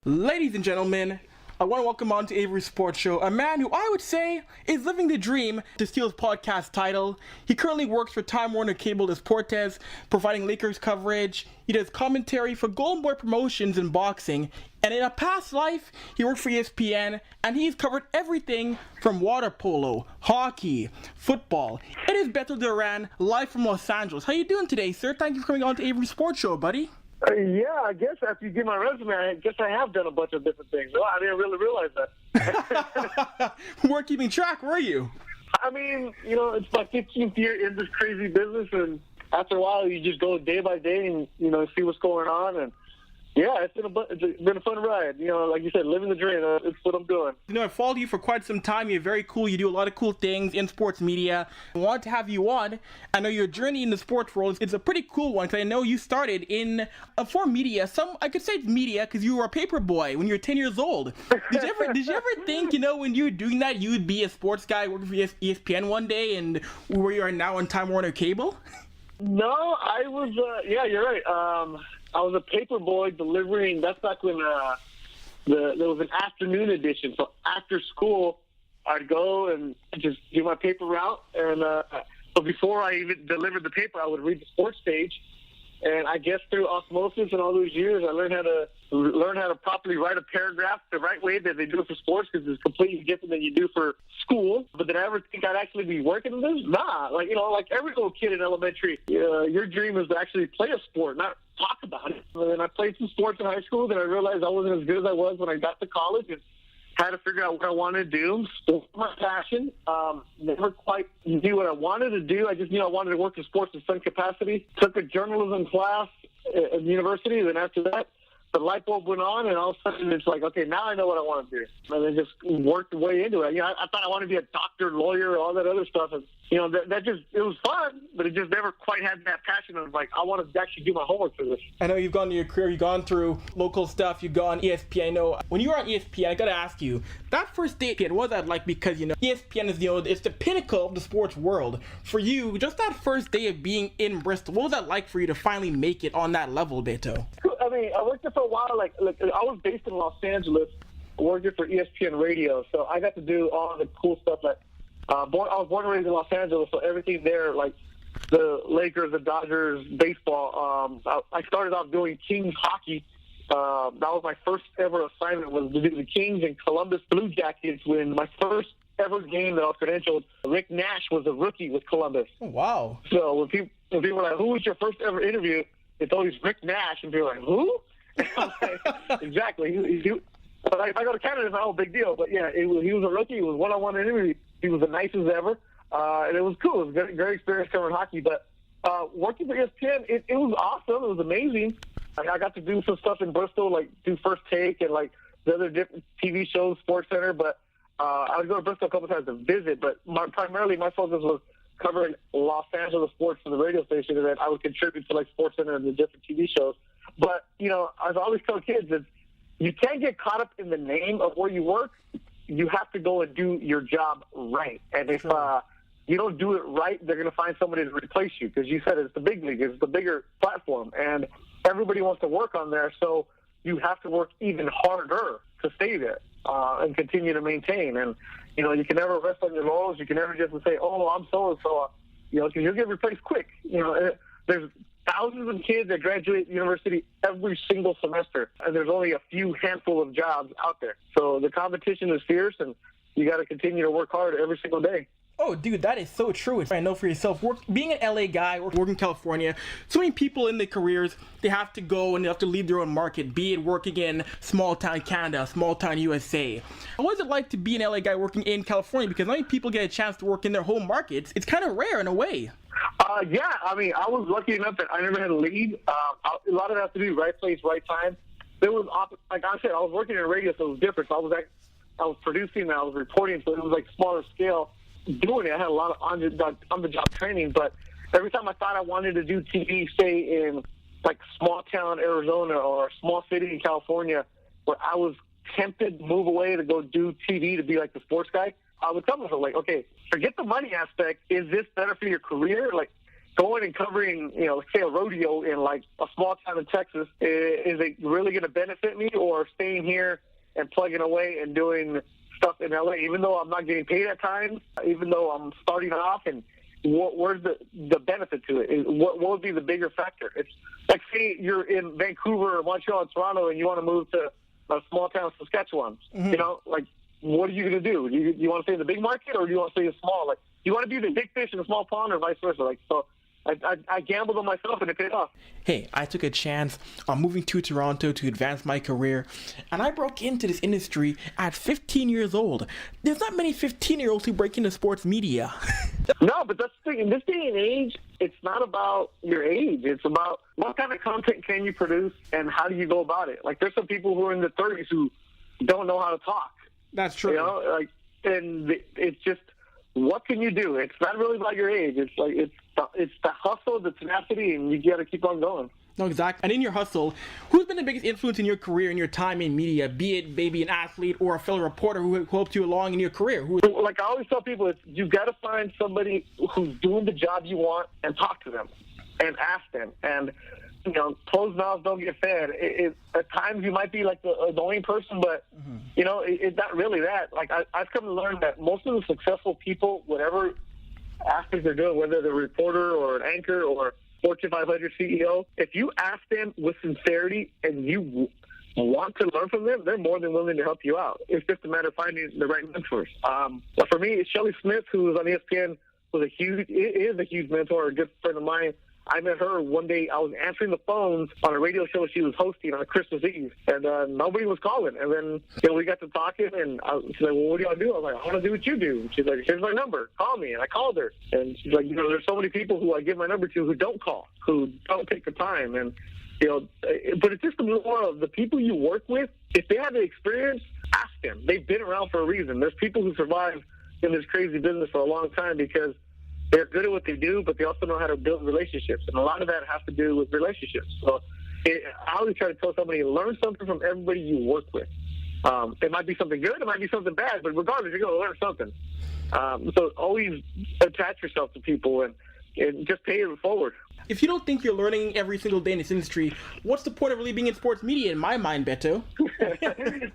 Ladies and gentlemen, I want to welcome on to Avry Sports Show a man who I would say is living the dream to steal his podcast title. He currently works for Time Warner Cable Deportes, providing Lakers coverage. He does commentary for Golden Boy Promotions and boxing. And in a past life, he worked for ESPN, and he's covered everything from water polo, hockey, football. It is Beto Duran, live from Los Angeles. How you doing today, sir? Thank you for coming on to Avry Sports Show, buddy. Yeah, I guess after you get my resume, I guess I have done a bunch of different things. Well, I didn't really realize that. We weren't keeping track, were you? I mean, it's my 15th year in this crazy business, and after a while, you just go day by day and, see what's going on. And, yeah, it's been a fun ride. Like you said, living the dream. It's what I'm doing. I've followed you for quite some time. You're very cool. You do a lot of cool things in sports media. I wanted to have you on. I know your journey in the sports world is a pretty cool one, because I know you started in for media. I could say it's media because you were a paper boy when you were 10 years old. Did you ever think, when you were doing that, you would be a sports guy working for ESPN one day, and where you are now on Time Warner Cable? No, I was. Yeah, you're right. I was a paper boy delivering. That's back when there was an afternoon edition. So after school, I'd go and just do my paper route. And but before I even delivered the paper, I would read the sports page. And I guess through osmosis and all those years, I learned how to properly write a paragraph the right way that they do it for sports, because it's completely different than you do for school. But did I ever think I'd actually be working in this? Nah. Like every little kid in elementary, your dream is to actually play a sport, not talk about it. And I played some sports in high school. Then I realized I wasn't as good as I was when I got to college, and had to figure out what I wanted to do. Sports was my passion. Never quite knew what I wanted to do. I just knew I wanted to work in sports in some capacity. Took a journalism class at university. Then after that, the light bulb went on, and all of a sudden it's like, okay, now I know what I want to do. And then just worked the way into it. I thought I wanted to be a doctor, lawyer, all that other stuff. And, it was fun, but it just never quite had that passion of like, I want to actually do my homework for this. I know you've gone to your career, you've gone through local stuff, you've gone ESPN. I know when you were on ESPN, I got to ask you, that first day, what was that like? Because, ESPN is, it's the pinnacle of the sports world. For you, just that first day of being in Bristol, what was that like for you to finally make it on that level, Beto? I mean, I worked there for a while. Like I was based in Los Angeles, working for ESPN Radio, so I got to do all the cool stuff. I was born and raised in Los Angeles, so everything there, like the Lakers, the Dodgers, baseball. I started off doing Kings hockey. That was my first ever assignment, was to do the Kings and Columbus Blue Jackets. When my first ever game that I was credentialed, Rick Nash was a rookie with Columbus. Oh, wow. So when people were like, "Who was your first ever interview?" It's always Rick Nash, and people are like, "Who?" I'm like, exactly. But if I go to Canada, it's not a big deal. But yeah, he was a rookie. It was one-on-one interview. He was the nicest ever, and it was cool. It was a great experience covering hockey. But working for ESPN, it was awesome. It was amazing. I got to do some stuff in Bristol, like do First Take and like the other different TV shows, Sports Center. But I would go to Bristol a couple times to visit. But primarily my focus was covering Los Angeles sports for the radio station, and then I would contribute to like Sports Center and the different TV shows. But I've always told kids that you can't get caught up in the name of where you work. You have to go and do your job right. And if you don't do it right, they're going to find somebody to replace you, because you said it's the big league, it's the bigger platform, and everybody wants to work on there. So you have to work even harder to stay there and continue to maintain. And you can never rest on your laurels. You can never just say, "Oh, I'm so and so," because you'll get replaced quick. There's thousands of kids that graduate university every single semester, and there's only a few handful of jobs out there. So the competition is fierce, and you got to continue to work hard every single day. Oh, dude, that is so true. I know for yourself, being an LA guy, working in California, so many people in their careers, they have to go and they have to leave their own market, be it working in small town Canada, small town USA. What is it like to be an LA guy working in California? Because not many people get a chance to work in their home markets. It's kind of rare in a way. Yeah, I mean, I was lucky enough that I never had to lead. A lot of it has to do right place, right time. There was, like I said, I was working in radio, so it was different. So I was producing, I was reporting, so it was like smaller scale. Doing it, I had a lot of on-the-job training, but every time I thought I wanted to do TV, say in like small town Arizona or a small city in California, where I was tempted to move away to go do TV to be like the sports guy, I would tell myself, like, okay, forget the money aspect. Is this better for your career? Like, going and covering, say a rodeo in like a small town in Texas, is it really going to benefit me, or staying here and plugging away and doing stuff in LA, even though I'm not getting paid at times, even though I'm starting off, and where's the benefit to it? What would be the bigger factor? It's like, say you're in Vancouver or Montreal or Toronto and you want to move to a small town, Saskatchewan. Like, what are you going to do? You want to stay in the big market, or do you want to stay in small? Like, you want to be the big fish in a small pond, or vice versa? Like, so I gambled on myself, and it paid off. Hey, I took a chance on moving to Toronto to advance my career, and I broke into this industry at 15 years old. There's not many 15-year-olds who break into sports media. No, but that's the thing. In this day and age, it's not about your age. It's about what kind of content can you produce, and how do you go about it. Like, there's some people who are in their 30s who don't know how to talk. That's true. And it's just, what can you do? It's not really about your age. It's like it's the hustle, the tenacity, and you got to keep on going. No, exactly. And in your hustle, who's been the biggest influence in your career and your time in media, be it maybe an athlete or a fellow reporter who helped you along in your career? Like I always tell people, you've got to find somebody who's doing the job you want and talk to them and ask them. And, closed mouths don't get fed. At times you might be like the annoying person, but, it's not really that. Like, I've come to learn that most of the successful people, whatever aspect they're doing, whether they're a reporter or an anchor or Fortune 500 CEO, if you ask them with sincerity and you want to learn from them, they're more than willing to help you out. It's just a matter of finding the right mentors. For me, Shelley Smith, who was on ESPN, is a huge mentor, a good friend of mine. I met her one day. I was answering the phones on a radio show she was hosting on Christmas Eve, and nobody was calling. And then we got to talking, and she's like, "Well, what do you want to do?" I was like, "I want to do what you do." And she's like, "Here's my number. Call me." And I called her, and she's like, "There's so many people who I give my number to who don't call, who don't take the time." And but it's just more of the people you work with. If they have the experience, ask them. They've been around for a reason. There's people who survive in this crazy business for a long time because they're good at what they do, but they also know how to build relationships. And a lot of that has to do with relationships. So I always try to tell somebody, learn something from everybody you work with. It might be something good, it might be something bad, but regardless, you're going to learn something. So always attach yourself to people and just pay it forward. If you don't think you're learning every single day in this industry, what's the point of really being in sports media, in my mind, Beto?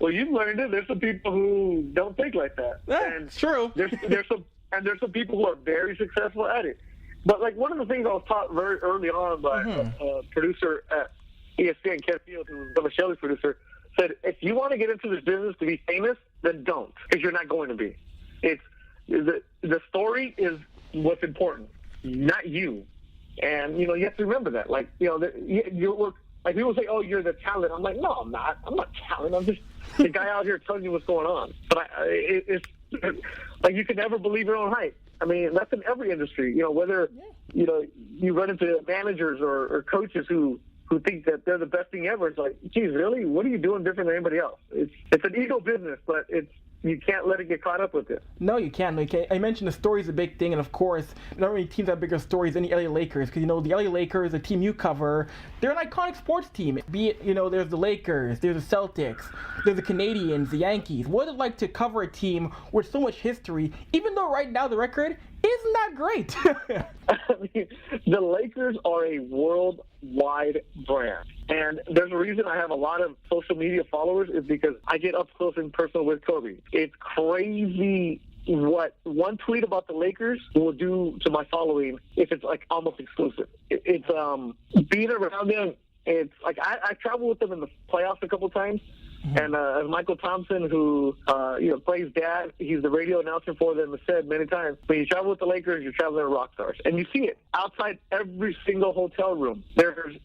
Well, you've learned it. There's some people who don't think like that. And true. There's some people who are very successful at it. But like one of the things I was taught very early on by a producer at ESPN, Ken Field, who was Shelley's producer, said, if you want to get into this business to be famous, then don't, because you're not going to be. It's the story is what's important, not you. And you have to remember that. Like like people say, "Oh, you're the talent." I'm like, no, I'm not. I'm not talent. I'm just the guy out here telling you what's going on. But it's like you can never believe your own hype. I mean, that's in every industry. Whether you run into managers or coaches who think that they're the best thing ever. It's like, geez, really? What are you doing different than anybody else? It's an ego business, but you can't let it get caught up with it. No, you can't. I mentioned the story is a big thing, and of course, not many teams have bigger stories than the LA Lakers, because the LA Lakers, the team you cover, they're an iconic sports team. Be it, there's the Lakers, there's the Celtics, there's the Canadians, the Yankees. What is it like to cover a team with so much history, even though right now the record isn't that great? The Lakers are a worldwide brand. And there's a reason I have a lot of social media followers is because I get up close and personal with Kobe. It's crazy what one tweet about the Lakers will do to my following if it's like almost exclusive. It's being around them. It's like I traveled with them in the playoffs a couple times. And as Michael Thompson, who plays dad, he's the radio announcer for them, has said many times, when you travel with the Lakers, you're traveling with rock stars. And you see it outside every single hotel room. There's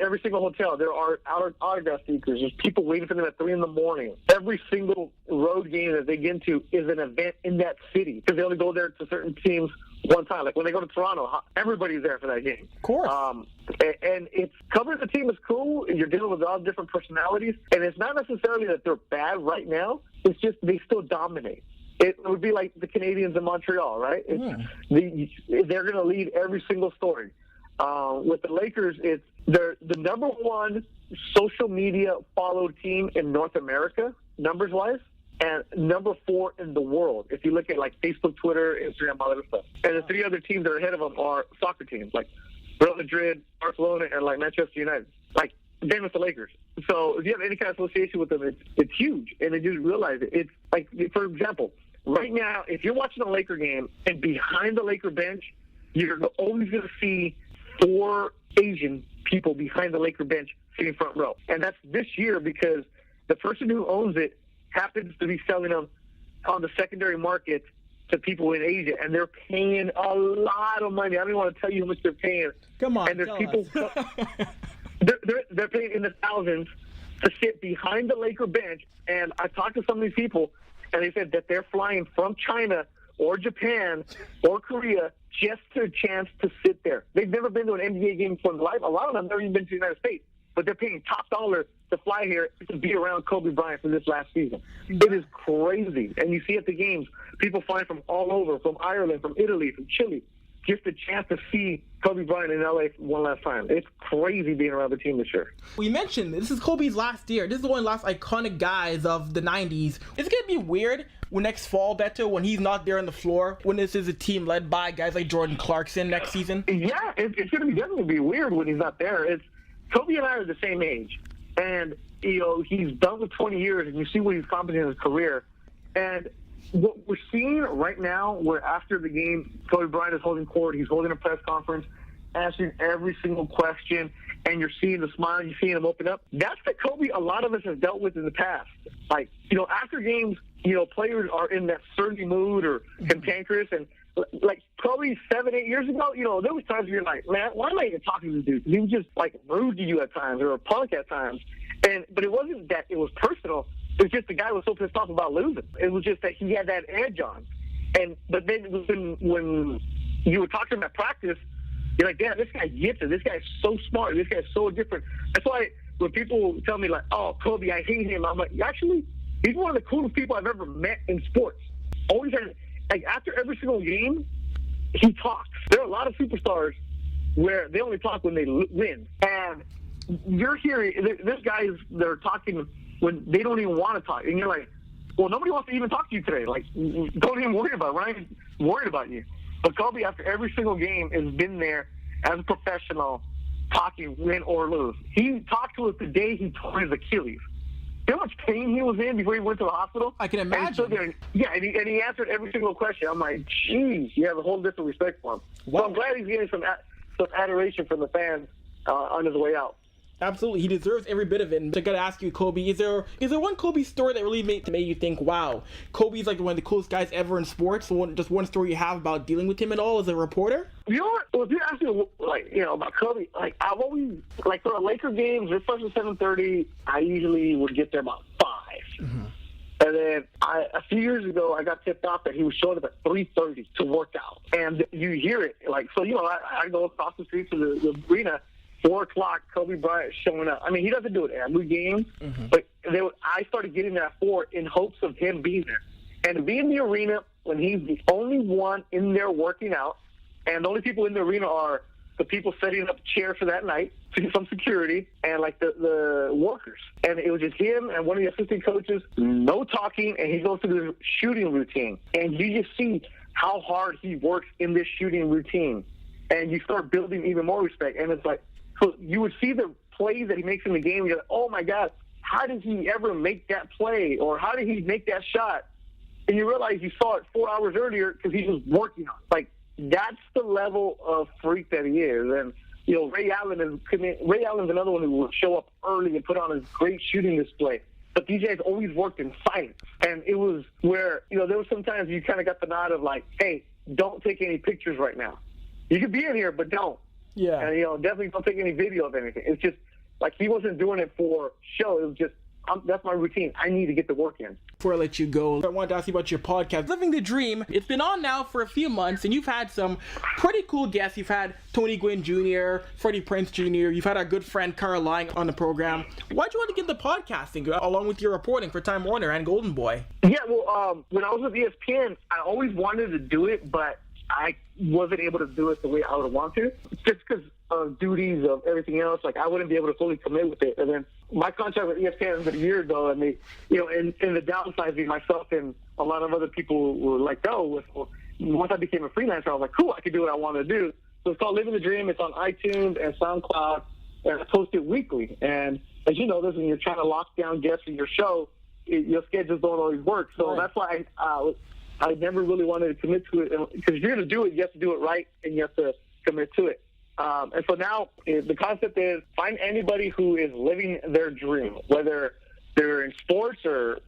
every single hotel, there are autograph seekers. There's people waiting for them at 3 a.m. Every single road game that they get into is an event in that city because they only go there to certain teams one time. Like when they go to Toronto, everybody's there for that game. Of course. And it's covering the team is cool. You're dealing with all different personalities. And it's not necessarily that they're bad right now. It's just they still dominate. It would be like the Canadians in Montreal, right? They're going to lead every single story. With the Lakers, they're the number one social media followed team in North America, numbers-wise. and number 4 in the world. If you look at like Facebook, Twitter, Instagram, all that stuff. And the 3 other teams that are ahead of them are soccer teams like Real Madrid, Barcelona, and like Manchester United. Like, then with the Lakers. So if you have any kind of association with them, it's huge. And they just realize it. It's like, for example, right now, if you're watching a Laker game and behind the Laker bench, you're always going to see 4 Asian people behind the Laker bench sitting front row. And that's this year because the person who owns it happens to be selling them on the secondary market to people in Asia, and they're paying a lot of money. I don't even want to tell you how much they're paying. Come on, and there's people they're paying in the thousands to sit behind the Laker bench. And I talked to some of these people, and they said that they're flying from China or Japan or Korea just for a chance to sit there. They've never been to an NBA game before in their life. A lot of them have never even been to the United States, but they're paying top dollar to fly here to be around Kobe Bryant for this last season. It is crazy. And you see at the games, people flying from all over, from Ireland, from Italy, from Chile, just a chance to see Kobe Bryant in LA one last time. It's crazy being around the team this year. We mentioned this is Kobe's last year. This is one of the last iconic guys of the 90s. It's going to be weird when next fall, Beto, when he's not there on the floor, when this is a team led by guys like Jordan Clarkson next season. Yeah, it's going to be definitely be weird when he's not there. Kobe and I are the same age. And, he's done with 20 years, and you see what he's accomplished in his career. And what we're seeing right now, where after the game, Kobe Bryant is holding court, he's holding a press conference, answering every single question, and you're seeing the smile, you're seeing him open up. That's the Kobe a lot of us have dealt with in the past. Like, after games, players are in that surly mood or cantankerous, and like probably 7-8 years ago, there was times where you're like, man, why am I even talking to this dude? He was just like rude to you at times or a punk at times. But it wasn't that it was personal. It was just the guy was so pissed off about losing. It was just that he had that edge on. But then when you were talking to him at practice, you're like, damn, this guy gets it. This guy's so smart. This guy's so different. That's why when people tell me like, oh, Kobe, I hate him, I'm like, actually, he's one of the coolest people I've ever met in sports. Always had, like, after every single game, he talks. There are a lot of superstars where they only talk when they win. And you're hearing, there's guys that are talking when they don't even want to talk. And you're like, well, nobody wants to even talk to you today. Like, don't even worry about it. Ryan's worried about you. But Kobe, after every single game, has been there as a professional, talking, win or lose. He talked to us the day he tore his Achilles. You know how much pain he was in before he went to the hospital? I can imagine. And he answered every single question. I'm like, geez, you have a whole different respect for him. Wow. So I'm glad he's getting some adoration from the fans on his way out. Absolutely, he deserves every bit of it. And I gotta ask you, Kobe, is there one Kobe story that really made you think, wow, Kobe's like one of the coolest guys ever in sports? Just one story you have about dealing with him at all as a reporter? You know what? Well, if you ask me, about Kobe, like I've always, like for the Laker games, they're first at 7:30. I usually would get there about 5. Mm-hmm. And then a few years ago, I got tipped off that he was showing up at 3:30 to work out, and you hear it like so. I go across the street to the arena. 4 o'clock, Kobe Bryant showing up. I mean, he doesn't do it every game, mm-hmm. but I started getting there at 4 in hopes of him being there. And to be in the arena when he's the only one in there working out, and the only people in the arena are the people setting up chairs for that night, some security, and like the workers. And it was just him and one of the assistant coaches, no talking, and he goes through the shooting routine. And you just see how hard he works in this shooting routine. And you start building even more respect. And it's like, so you would see the plays that he makes in the game, and you're like, oh, my God, how did he ever make that play? Or how did he make that shot? And you realize you saw it 4 hours earlier because he was working on it. Like, that's the level of freak that he is. And, Ray Allen's another one who would show up early and put on his great shooting display. But these guys always worked in silence. And it was where, there was sometimes you kind of got the nod of like, hey, don't take any pictures right now. You could be in here, but don't. Yeah. And, definitely don't take any video of anything. It's just like he wasn't doing it for show. It was just, that's my routine. I need to get the work in. Before I let you go, I wanted to ask you about your podcast, Living the Dream. It's been on now for a few months, and you've had some pretty cool guests. You've had Tony Gwynn Jr., Freddie Prinze Jr., you've had our good friend Caroline on the program. Why'd you want to get into podcasting, along with your reporting for Time Warner and Golden Boy? Yeah, well, when I was with ESPN, I always wanted to do it, but I wasn't able to do it the way I would want to, just because of duties of everything else. Like, I wouldn't be able to fully commit with it. And then my contract with ESPN ended a year ago, and they, in the downsizing, myself and a lot of other people were let go. Once I became a freelancer, I was like, cool, I can do what I want to do. So it's called Living the Dream. It's on iTunes and SoundCloud, and I post it weekly. And as you know, this when you're trying to lock down guests for your show, your schedules don't always work. So right. That's why I never really wanted to commit to it, because if you're going to do it, you have to do it right, and you have to commit to it. And so now the concept is find anybody who is living their dream, whether they're in sports or,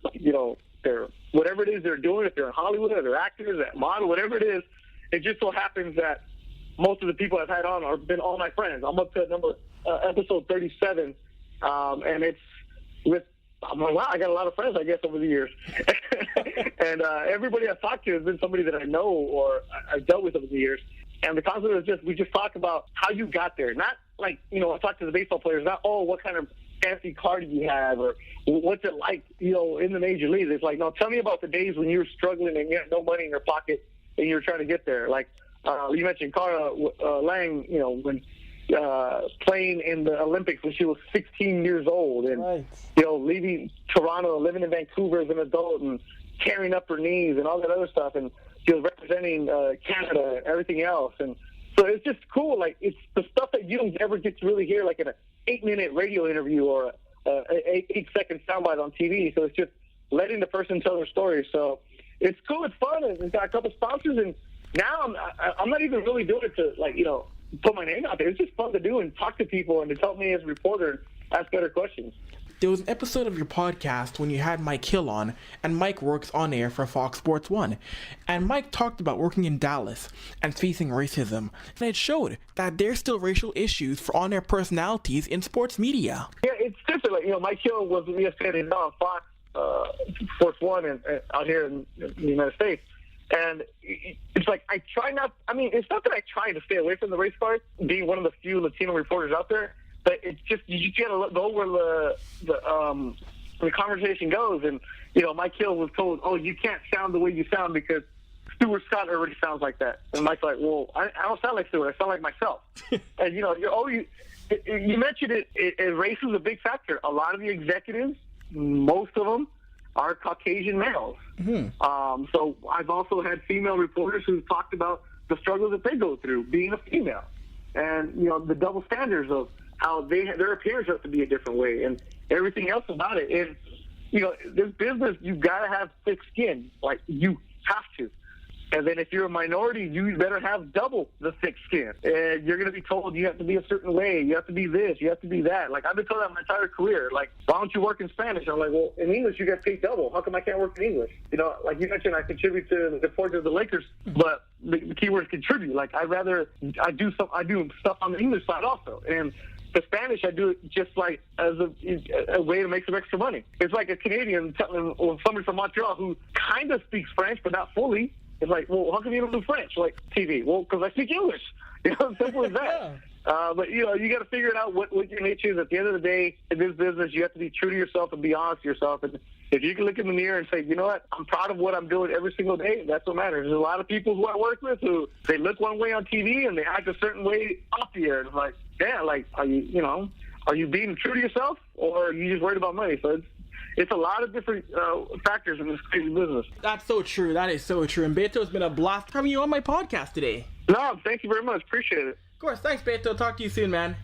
they're whatever it is they're doing, if they're in Hollywood or they're actors, model, whatever it is. It just so happens that most of the people I've had on have been all my friends. I'm up to episode 37, and it's with, I'm like, wow, I got a lot of friends, I guess, over the years. And everybody I've talked to has been somebody that I know or I've dealt with over the years. And the concept is just, we just talk about how you got there. Not like, I talk to the baseball players, not, what kind of fancy car do you have or what's it like, in the major leagues. It's like, no, tell me about the days when you were struggling and you had no money in your pocket and you were trying to get there. Like you mentioned Cara Lang, when playing in the Olympics when she was 16 years old and, right. Leaving Toronto, living in Vancouver as an adult and tearing up her knees and all that other stuff. And she was representing Canada and everything else. And so it's just cool. Like, it's the stuff that you don't ever get to really hear, like in an 8-minute radio interview or an 8-second soundbite on TV. So it's just letting the person tell their story. So it's cool. It's fun. And it's got a couple sponsors. And now I'm not even really doing it to, put my name out there. It's just fun to do and talk to people and to help me as a reporter and ask better questions. There was an episode of your podcast when you had Mike Hill on, and Mike works on air for Fox Sports 1. And Mike talked about working in Dallas and facing racism. And it showed that there's still racial issues for on-air personalities in sports media. Yeah, it's different. Mike Hill was with ESPN and now on Fox Sports 1 and out here in the United States. And it's like, it's not that I try to stay away from the race card, being one of the few Latino reporters out there. But it's just, you just gotta go where the conversation goes. And, Mike Hill was told, you can't sound the way you sound because Stuart Scott already sounds like that. And Mike's like, well, I don't sound like Stuart. I sound like myself. And, you mentioned it, race is a big factor. A lot of the executives, most of them, are Caucasian males. Mm-hmm. So I've also had female reporters who've talked about the struggles that they go through being a female. And, the double standards of how their appearance has to be a different way and everything else about it. And, this business, you got to have thick skin. Like, you have to. And then if you're a minority, you better have double the thick skin. And you're going to be told you have to be a certain way. You have to be this. You have to be that. Like, I've been told that my entire career. Like, why don't you work in Spanish? I'm like, well, in English, you get paid double. How come I can't work in English? Like you mentioned, I contribute to the report of the Lakers, but the key word is contribute. Like, I do stuff on the English side also. And the Spanish, I do it just like as a way to make some extra money. It's like a Canadian telling somebody from Montreal who kind of speaks French, but not fully. It's like, well, how come you don't do French? Like, TV. Well, because I speak English. Simple as that. Yeah. But, you got to figure it out what your niche is. At the end of the day, in this business, you have to be true to yourself and be honest with yourself. And if you can look in the mirror and say, you know what, I'm proud of what I'm doing every single day, that's what matters. There's a lot of people who I work with who they look one way on TV and they act a certain way off the air. And it's like, yeah, like, are you being true to yourself or are you just worried about money? So it's a lot of different factors in this crazy business. That's so true. That is so true. And Beto, it's been a blast having you on my podcast today. No, thank you very much. Appreciate it. Of course. Thanks, Beto. Talk to you soon, man.